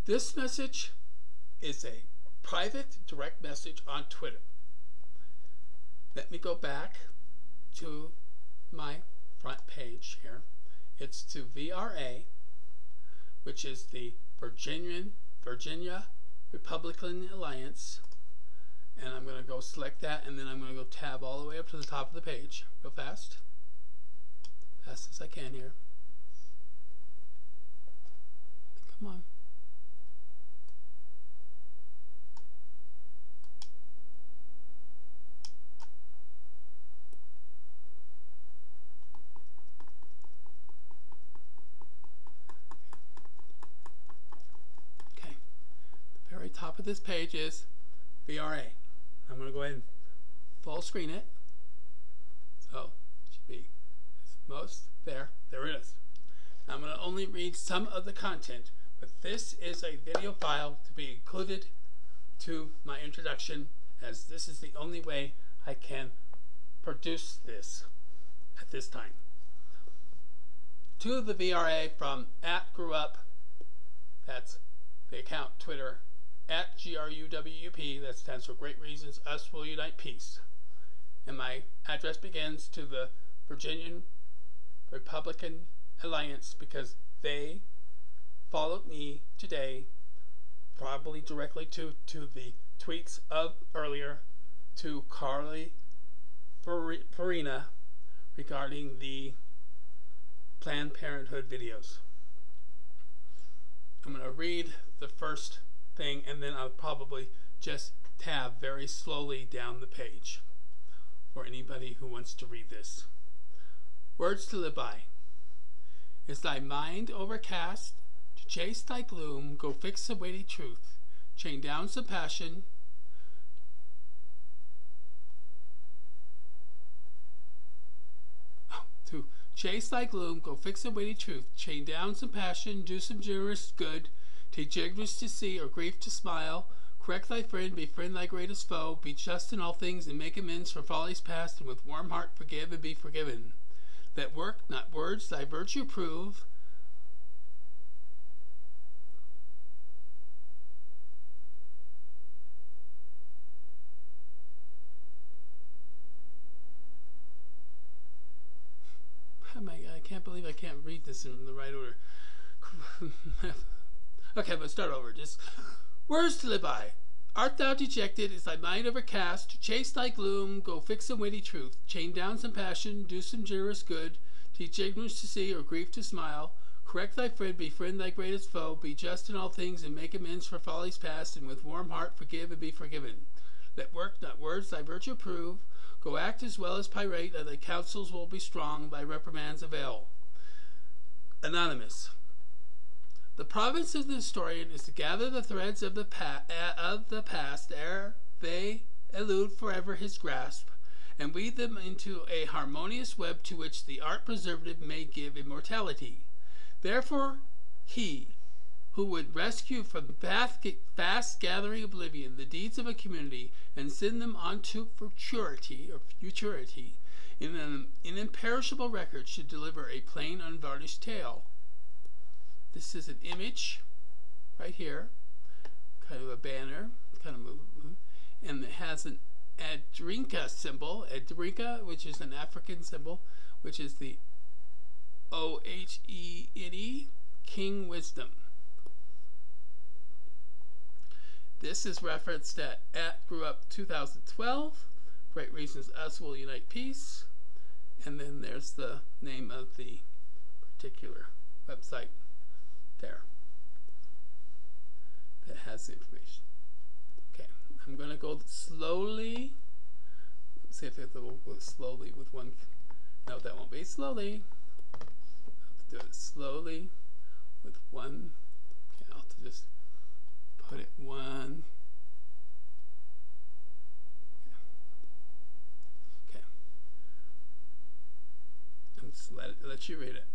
This message is a private direct message on Twitter. Let me go back to my front page here. It's to VRA, which is the Virginia Republican Alliance, and I'm going to go select that, and then I'm going to go tab all the way up to the top of the page real fast as I can here. Come on. Okay, the very top of this page is VRA. I'm going to go ahead and full screen it. So it should be most there. There it is. Now I'm going to only read some of the content, but this is a video file to be included to my introduction, as this is the only way I can produce this at this time. To the VRA from @GrewUp, that's the account Twitter, @GRUWUP, that stands for Great Reasons Us Will Unite Peace. And my address begins to the Virginian Republican Alliance because they followed me today, probably directly to the tweets of earlier to Carly Farina regarding the Planned Parenthood videos. I'm going to read the first thing, and then I'll probably just tab very slowly down the page for anybody who wants to read this. Words to live by. Is thy mind overcast? To chase thy gloom, go fix the weighty truth. Chain down some passion. To chase thy gloom, go fix the weighty truth. Chain down some passion, do some generous good. Teach ignorance to see or grief to smile. Correct thy friend, befriend thy greatest foe. Be just in all things and make amends for follies past, and with warm heart forgive and be forgiven. Let work, not words, thy virtue prove. Oh my God, I can't believe I can't read this in the right order. Okay, but start over. Just words to live by. Art thou dejected? Is thy mind overcast? Chase thy gloom, go fix some weighty truth. Chain down some passion, do some generous good. Teach ignorance to see or grief to smile. Correct thy friend, befriend thy greatest foe. Be just in all things and make amends for follies past, and with warm heart forgive and be forgiven. Let work, not words, thy virtue prove. Go act as well as pirate, and thy counsels will be strong, thy reprimands avail. Anonymous. The province of the historian is to gather the threads of the past ere they elude forever his grasp, and weave them into a harmonious web to which the art preservative may give immortality. Therefore, he who would rescue from fast gathering oblivion the deeds of a community and send them on to futurity in an imperishable record should deliver a plain, unvarnished tale. This is an image right here, kind of a banner, and it has an Adrinka symbol, Adrinka, which is an African symbol, which is the OHENE, King Wisdom. This is referenced at @GrewUp 2012, Great Reasons Us Will Unite Peace, and then there's the name of the particular website there that has the information. Okay, I'm going to go slowly. Let's see if it will go slowly with one. No, that won't be slowly. I'll have to do it slowly with one. Okay, I'll have to just put it one. Okay. And just let you read it.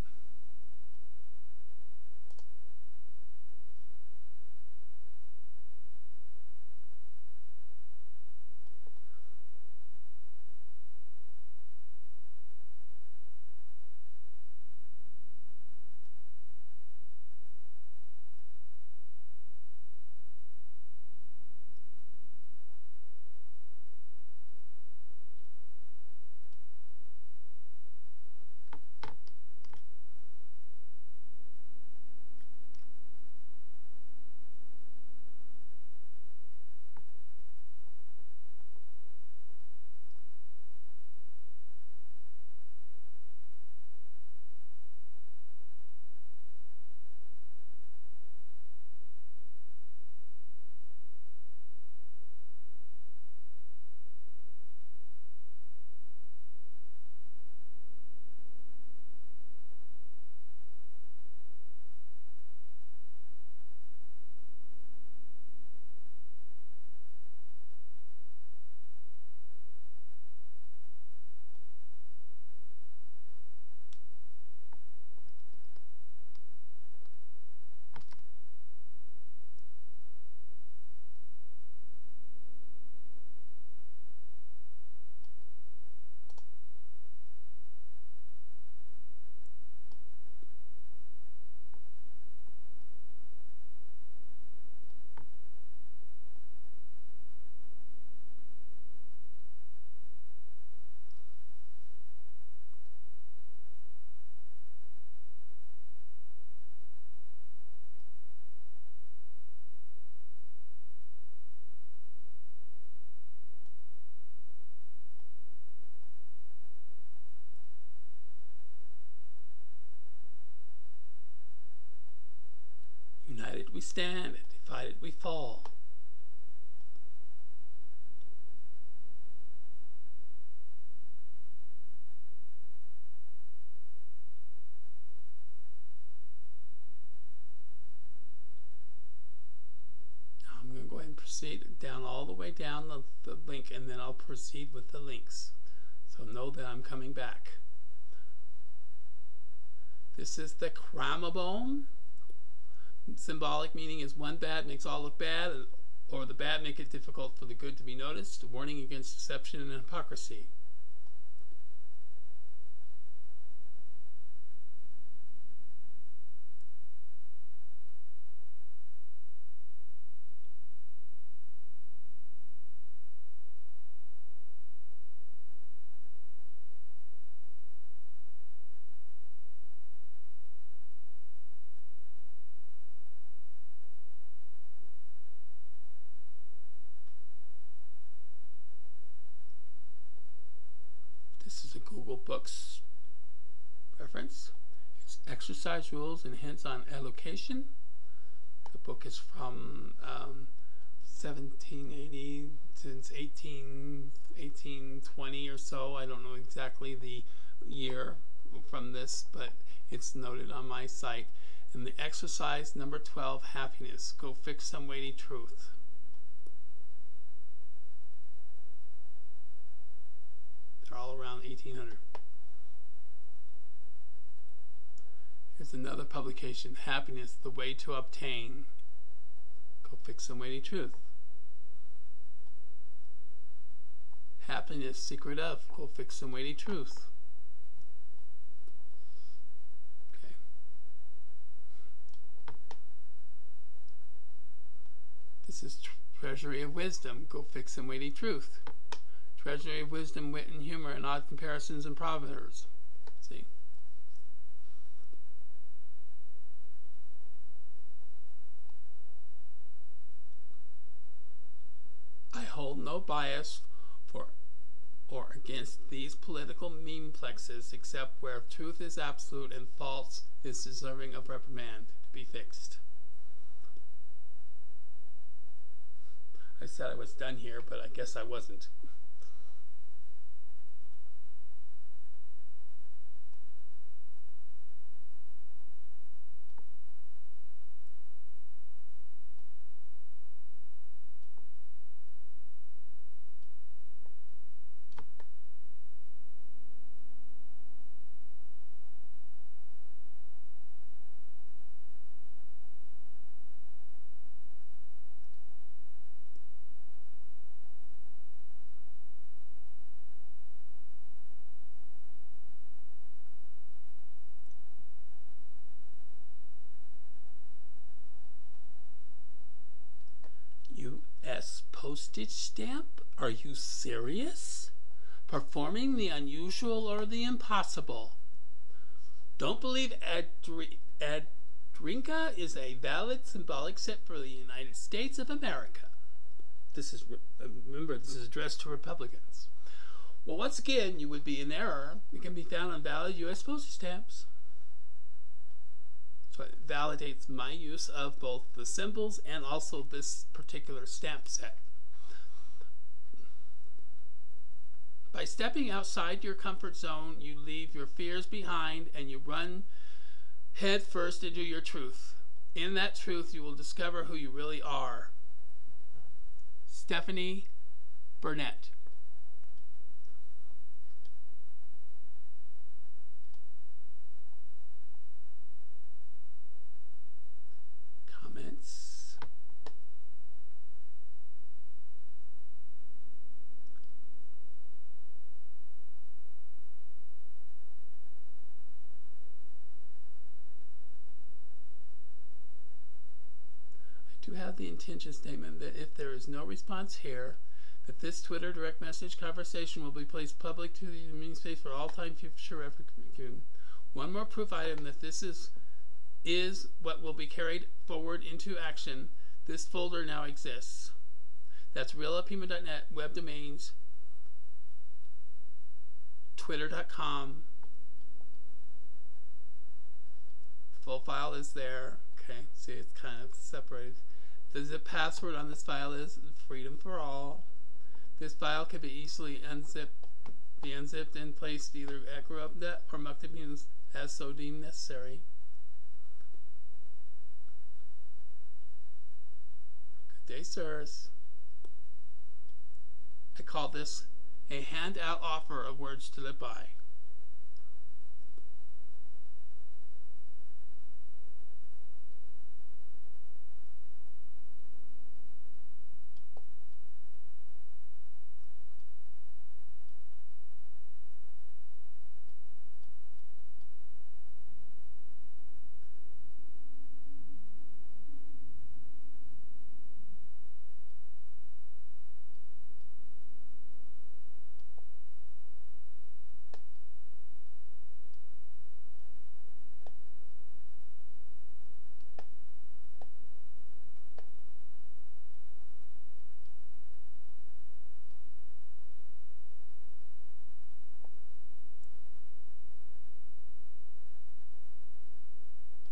United we stand, divided we fall. Now I'm going to go ahead and proceed down all the way down the link, and then I'll proceed with the links. So know that I'm coming back. This is the chromosome. Symbolic meaning is one bad makes all look bad, or the bad make it difficult for the good to be noticed. A warning against deception and hypocrisy. This is a Google Books reference. It's exercise rules and hints on allocation. The book is from 1780 since 1820 or so. I don't know exactly the year from this, but it's noted on my site. And the exercise number 12, happiness. Go fix some weighty truth. They're all around 1800. Here's another publication, Happiness, the Way to Obtain. Go fix some weighty truth. Happiness, secret of. Go fix some weighty truth. Okay. This is Treasury of Wisdom. Go fix some weighty truth. Treasury of Wisdom, Wit and Humor, and Odd Comparisons and Proverbs. See? I hold no bias for or against these political memeplexes except where truth is absolute and false is deserving of reprimand to be fixed. I said I was done here, but I guess I wasn't. U.S. postage stamp? Are you serious? Performing the unusual or the impossible. Don't believe Adrinka is a valid symbolic set for the United States of America. This is, remember, this is addressed to Republicans. Well, once again, you would be in error. It can be found on valid U.S. postage stamps. So it validates my use of both the symbols and also this particular stamp set. By stepping outside your comfort zone, you leave your fears behind and you run head first into your truth. In that truth, you will discover who you really are. Stephanie Burnett. Comments? I do have the intention statement that if there is no response here, that this Twitter direct message conversation will be placed public to the meeting space for all time future reference. One more proof item that this is what will be carried forward into action. This folder now exists. That's realapima.net, web domains, twitter.com. Full file is there. Okay, see, it's kind of separated. The zip password on this file is freedom for all. This file can be easily unzipped and placed either at GrowUp.net or Mucktoons as so deemed necessary. Good day, sirs. I call this a handout offer of words to live by.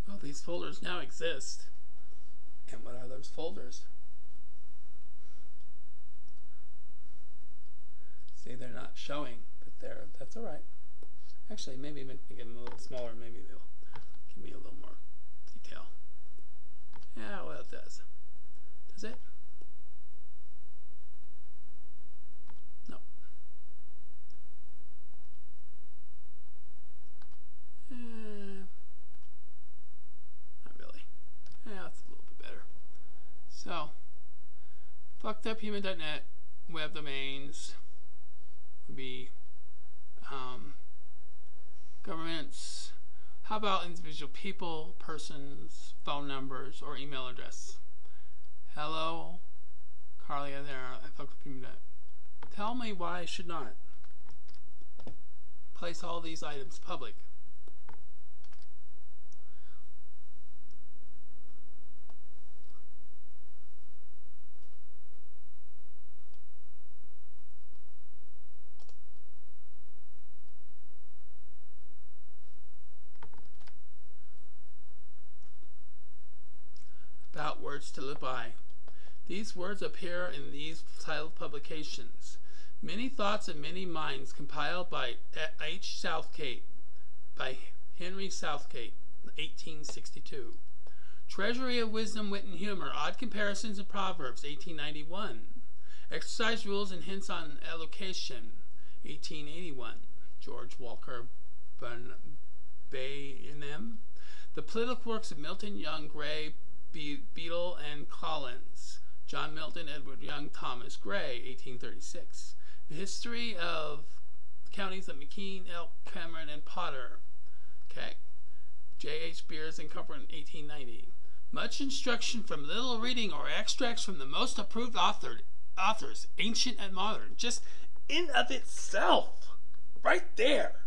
Well, these folders now exist. And what are those folders? See, they're not showing, but that's all right. Actually, maybe make them a little smaller. Maybe they'll give me a little more detail. Yeah, well, it does. Does it? No. Not really. Yeah, that's a little bit better. So, fuckeduphuman.net web domains would be governments. How about individual people, persons, phone numbers, or email address? Hello, Carlia there at fuckeduphuman.net. Tell me why I should not place all these items public. About words to live by. These words appear in these titled publications. Many Thoughts and Many Minds, compiled by H. Southgate, by Henry Southgate, 1862. Treasury of Wisdom, Wit, and Humor, Odd Comparisons and Proverbs, 1891. Exercise Rules and Hints on Elocution, 1881. George Walker Bainem. The Political Works of Milton, Young, Gray, Beadle, and Collins. John Milton, Edward Young, Thomas Gray, 1836. The History of Counties of McKean, Elk, Cameron, and Potter. Okay. J.H. Beers and Company, 1890. Much instruction from little reading or extracts from the most approved authors, ancient and modern. Just in of itself, right there,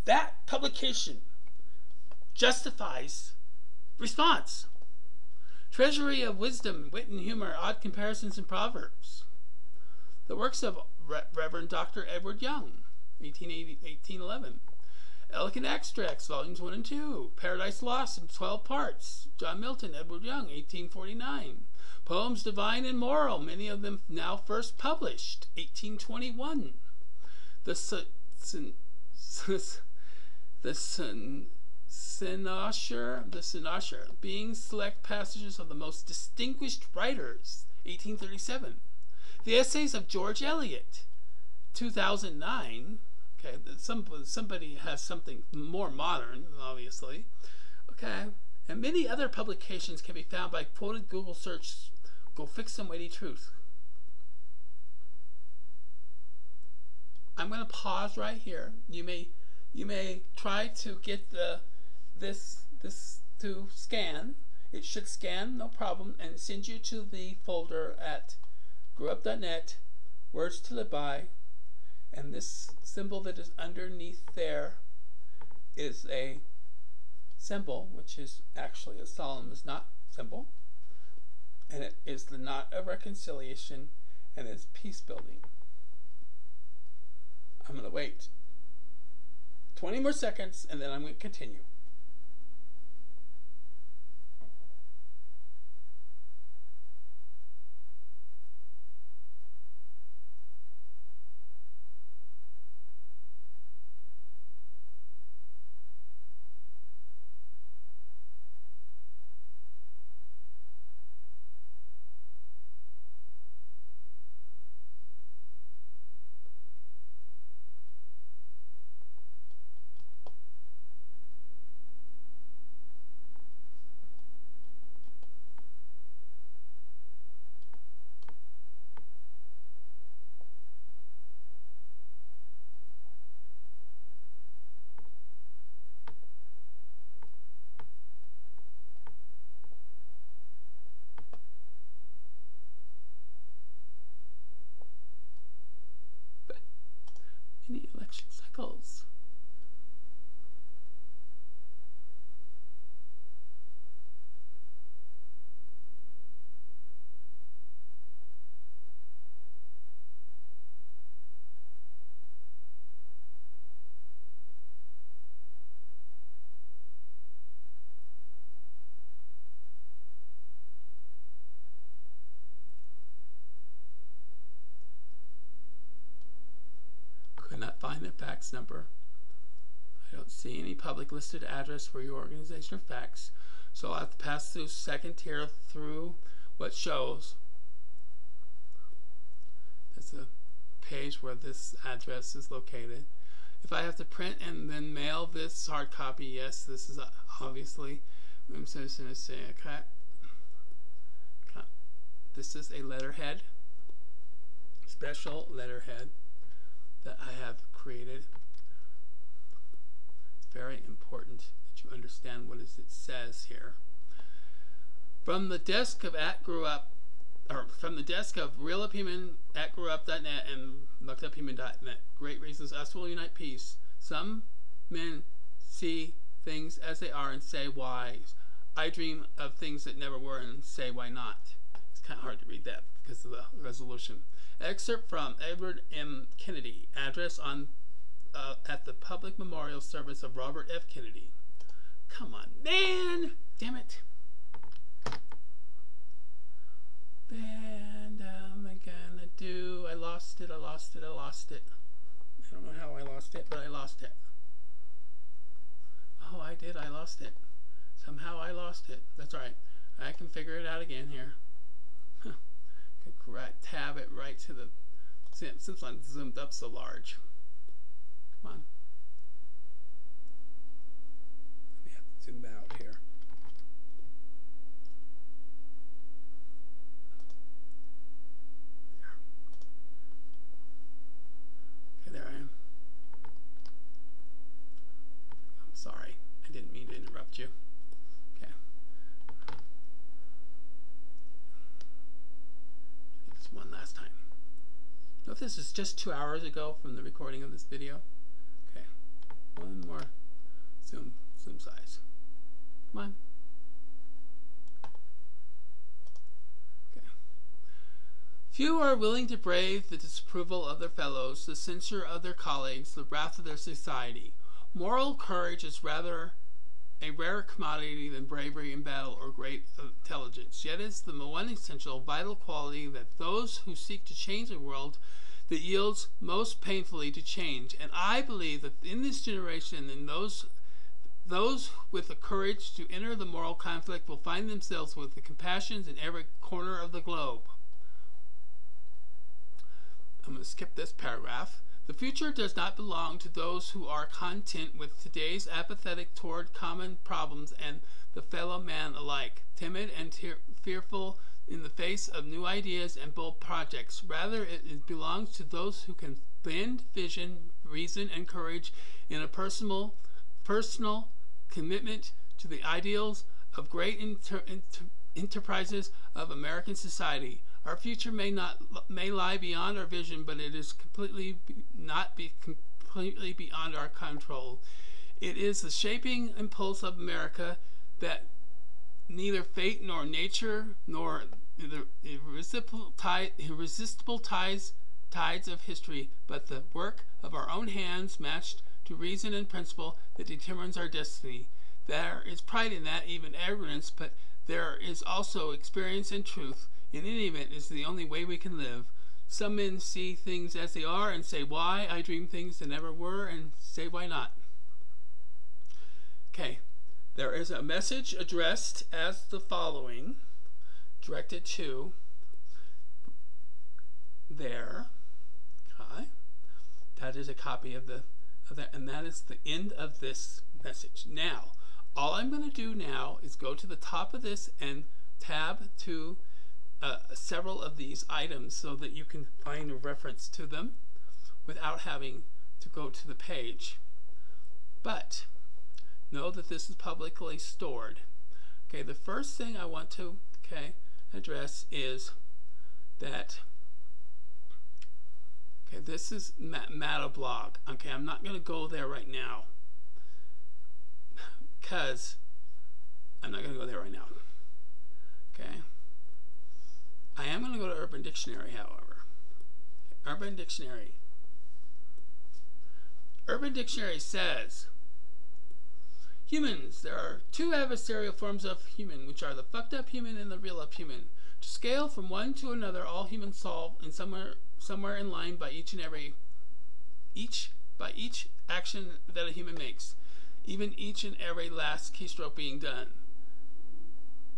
that publication justifies response. Treasury of Wisdom, Wit, and Humor, Odd Comparisons and Proverbs. The works of Reverend Dr. Edward Young, 1811. Elegant Extracts, Volumes 1 and 2. Paradise Lost in 12 parts. John Milton, Edward Young, 1849. Poems Divine and Moral, many of them now first published, 1821. Cynosure, being select passages of the most distinguished writers, 1837. The Essays of George Eliot, 2009. Okay, somebody has something more modern, obviously. Okay, and many other publications can be found by quoted Google search. Go fix some weighty truth. I'm going to pause right here. You may try to get this to scan. It should scan, no problem, and send you to the folder at growup.net, words to live by, and this symbol that is underneath there is a symbol, which is actually a solemn knot symbol, and it is the knot of reconciliation, and it's peace building. I'm going to wait 20 more seconds, and then I'm going to continue. action cycles. Could not find a fax number. I don't see any public listed address for your organization or fax, so I'll have to pass through second tier through what shows. That's a page where this address is located. If I have to print and then mail this hard copy, yes, this is obviously, I'm just going to say, okay. This is a letterhead, special letterhead that I have created. It's very important that you understand what it says here. From the desk of from the desk of realopinion@growup.net and lookeduphuman.net, great reasons us will unite peace. Some men see things as they are and say why. I dream of things that never were and say why not. It's kind of hard to read that because of the resolution. Excerpt from Edward M. Kennedy, address on at the public memorial service of Robert F. Kennedy. Come on, man! Damn it! And am I gonna do? I lost it. I don't know how I lost it, but I lost it. Oh, I did. I lost it. Somehow I lost it. That's right. I can figure it out again here. Tab it right to the, since I'm zoomed up so large. Come on. Let me have to zoom out here. There. Okay, there I am. I'm sorry. I didn't mean to interrupt you. Okay. One last time. Note this is just 2 hours ago from the recording of this video. Okay, one more zoom size. Come on. Okay. Few are willing to brave the disapproval of their fellows, the censure of their colleagues, the wrath of their society. Moral courage is rather a rarer commodity than bravery in battle or great intelligence. Yet it's the one essential, vital quality that those who seek to change the world that yields most painfully to change. And I believe that in this generation, and those with the courage to enter the moral conflict will find themselves with the compassions in every corner of the globe. I'm going to skip this paragraph. The future does not belong to those who are content with today's apathetic toward common problems and the fellow man alike, timid and fearful in the face of new ideas and bold projects. Rather, it belongs to those who can blend vision, reason, and courage in a personal commitment to the ideals of great enterprises of American society. Our future may lie beyond our vision, but it is completely beyond our control. It is the shaping impulse of America that neither fate nor nature nor the irresistible tides of history, but the work of our own hands matched to reason and principle that determines our destiny. There is pride in that, even arrogance, but there is also experience and truth. In any event, it's the only way we can live. Some men see things as they are and say, why? I dream things that never were, and say, why not? Okay, there is a message addressed as the following, directed to there. Okay, that is a copy of that, and that is the end of this message. Now, all I'm going to do now is go to the top of this and tab to several of these items so that you can find a reference to them without having to go to the page. But know that this is publicly stored. Okay, the first thing I want to address is that Okay, this is Maddow blog. Okay, I'm not going to go there right now because I'm not going to go there right now. Okay. I am going to go to Urban Dictionary, however. Urban Dictionary. Urban Dictionary says, humans. There are two adversarial forms of human, which are the fucked up human and the real up human. To scale from one to another, all humans solve in somewhere in line by each action that a human makes, even each and every last keystroke being done.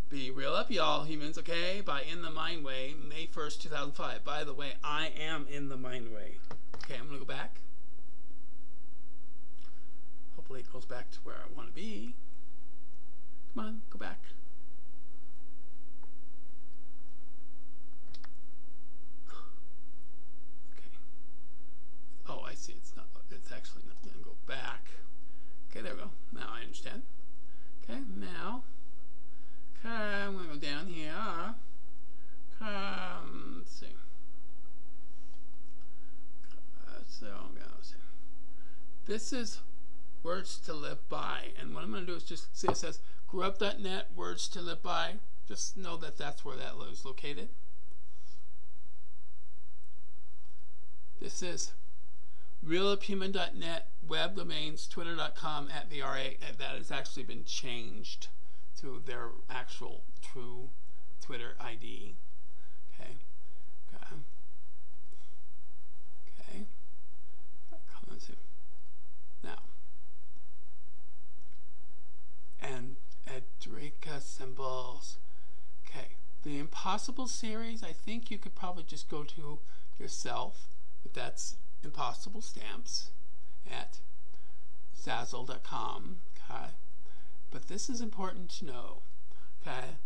Be real up, y'all, humans, okay? By In the Mind Way, May 1st, 2005. By the way, I am in the Mind Way. Okay, I'm going to go back. Hopefully it goes back to where I want to be. Come on, go back. Okay. Oh, I see. It's actually not going to go back. Okay, there we go. Now I understand. Okay, now. Okay, I'm going to go down here. Let's see. So I'm going to see. This is Words to Live By. And what I'm going to do is just see it says grub.net, Words to Live By. Just know that that's where that is located. This is realuphuman.net, web domains, twitter.com @VRA. That has actually been changed to their actual true Twitter ID. Okay. Okay. Okay. Let's see. Now. And Edrica symbols. Okay. The Impossible series, I think you could probably just go to yourself, but that's Impossible Stamps at Zazzle.com. Okay. But this is important to know. Okay.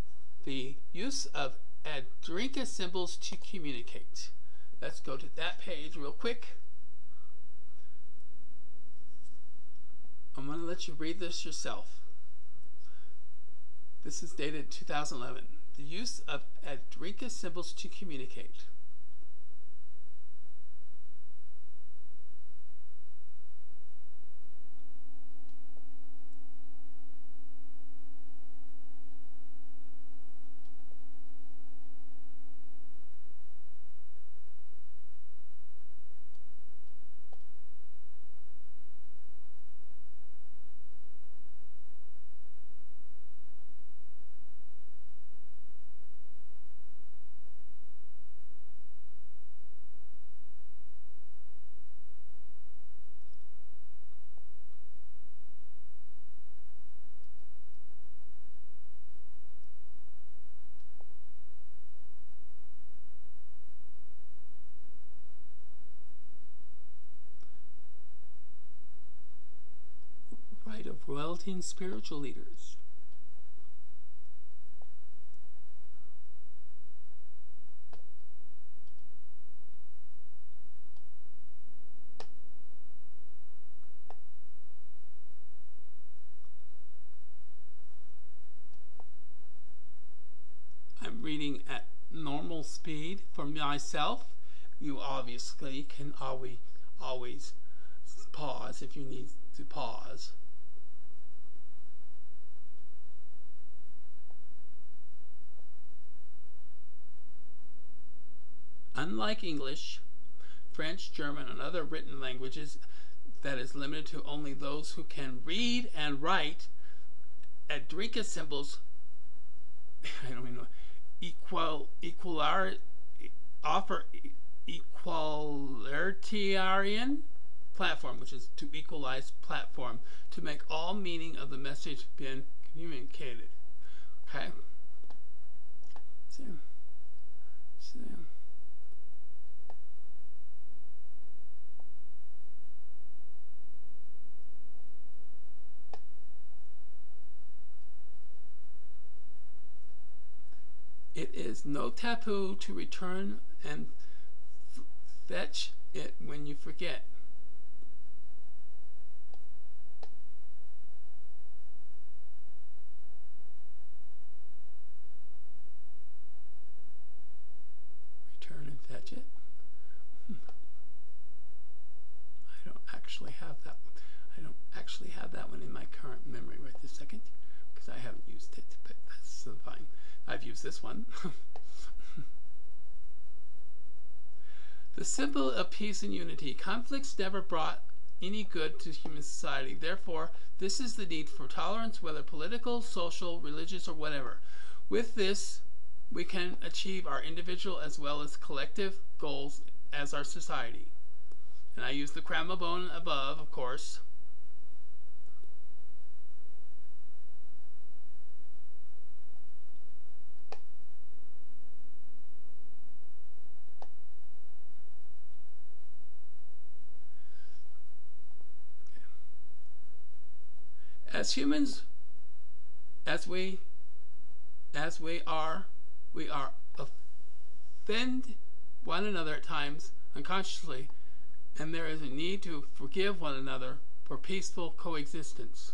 The use of Edrica symbols to communicate. Let's go to that page real quick. I'm going to let you read this yourself. This is dated 2011. The use of Edrica symbols to communicate. Right of royalty and spiritual leaders. I'm reading at normal speed for myself. You obviously can always pause if you need to pause. Unlike English, French, German, and other written languages that is limited to only those who can read and write, Edrica symbols, I don't even know, offer equalitarian platform, which is to equalize platform, to make all meaning of the message being communicated. Okay? So. It is no taboo to return and fetch it when you forget. Return and fetch it. actually have that one in my current memory right this second because I haven't used it, but that's fine. I've used this one. The symbol of peace and unity. Conflicts never brought any good to human society. Therefore, this is the need for tolerance, whether political, social, religious, or whatever. With this, we can achieve our individual as well as collective goals as our society. And I use the cramabone above, of course. As humans, we offend one another at times unconsciously, and there is a need to forgive one another for peaceful coexistence.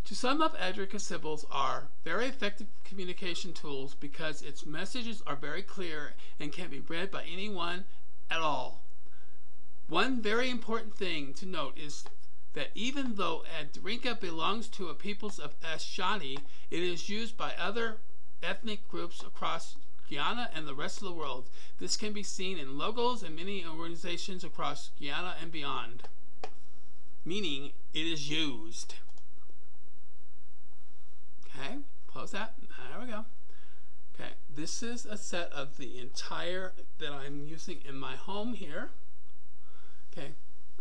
To sum up, Adrika symbols are very effective communication tools because its messages are very clear and can be read by anyone at all. One very important thing to note is that even though Adrika belongs to a peoples of Ashanti, it is used by other ethnic groups across Guyana and the rest of the world. This can be seen in logos and many organizations across Guyana and beyond, meaning it is used. Okay, close that. There we go. Okay, this is a set of the entire that I'm using in my home here. Okay,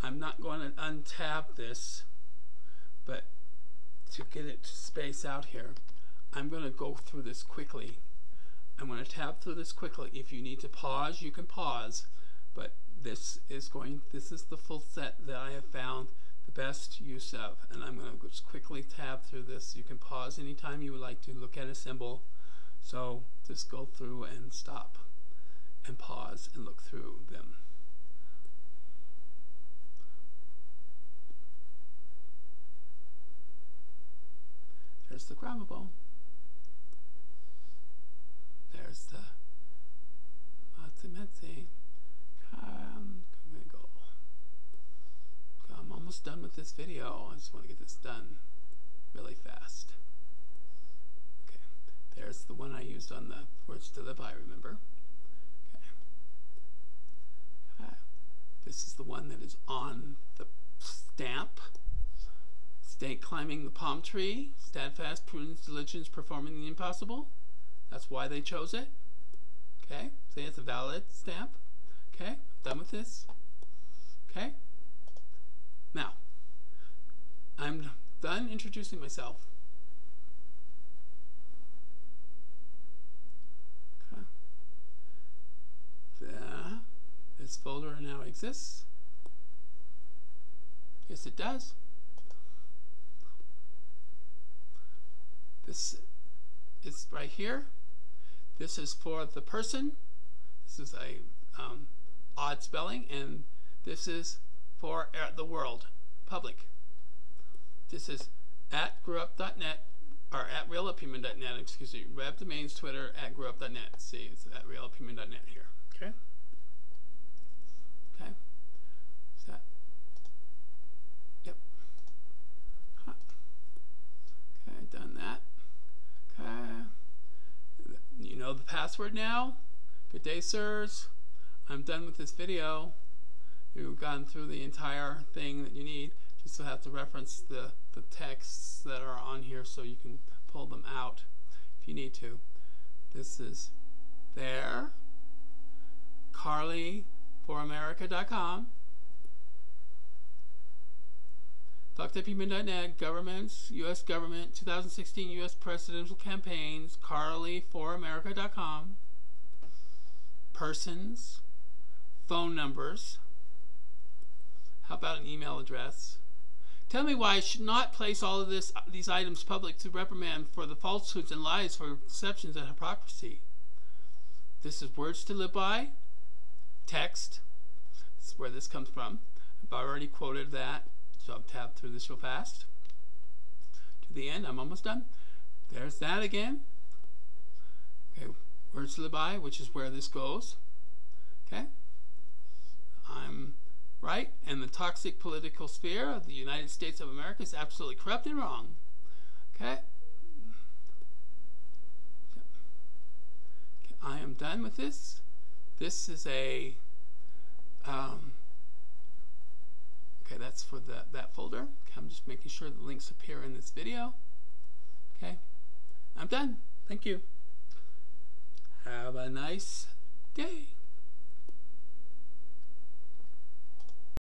I'm not going to untab this, but to get it to space out here, I'm going to go through this quickly. I'm going to tab through this quickly. If you need to pause, you can pause, but this is the full set that I have found the best use of, and I'm going to just quickly tab through this. You can pause anytime you would like to look at a symbol, so just go through and stop and pause and look through them. There's the grabbable. There's the Matzi. I'm almost done with this video. I just want to get this done really fast. Okay, there's the one I used on the words to live by, remember? Okay. This is the one that is on the stamp. Stay climbing the palm tree, steadfast, prudence, diligence, performing the impossible. That's why they chose it. Okay, so it's a valid stamp. Okay, done with this. Okay, now I'm done introducing myself. Okay, this folder now exists. Yes, it does. This is right here. This is for the person. This is a odd spelling, and this is for the world, public. This is at growup.net, or at realuphuman.net, excuse me, web domains, Twitter, at growup.net. See, it's at realuphuman.net here. Okay? Okay. Is that? Yep. Huh. Okay, done that. Okay. You know the password now? Good day, sirs. I'm done with this video. You've gone through the entire thing that you need. Just have to reference the texts that are on here so you can pull them out if you need to. This is there. CarlyForAmerica.com. FuckedUpHuman.net, governments, U.S. government, 2016 U.S. presidential campaigns, CarlyForAmerica.com, persons, phone numbers. How about an email address? Tell me why I should not place all of these items public to reprimand for the falsehoods and lies, for deceptions and hypocrisy. This is words to live by, text. This is where this comes from. I've already quoted that. So I'll tab through this real fast to the end. I'm almost done. There's that again. Okay, words to live by, which is where this goes. Okay, I'm right? And the toxic political sphere of the United States of America is absolutely corrupt and wrong. Okay? I am done with this. This is a okay, that's for that folder. Okay, I'm just making sure the links appear in this video. Okay, I'm done. Thank you. Have a nice